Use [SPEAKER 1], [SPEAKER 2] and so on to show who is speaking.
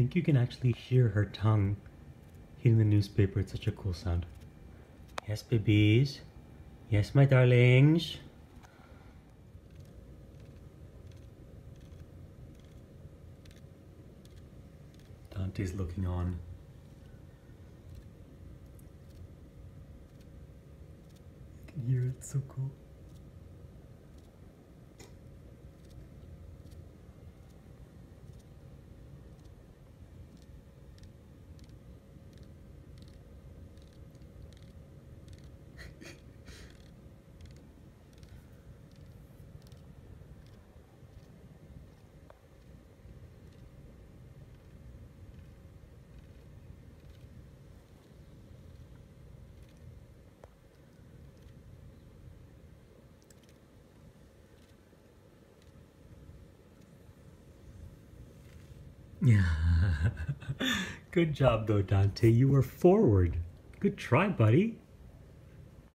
[SPEAKER 1] think you can actually hear her tongue hitting the newspaper. It's such a cool sound. Yes, babies. Yes, my darlings. Dante's looking on. I can hear it, it's so cool. Yeah. Good job though, Dante. You were forward. Good try, buddy.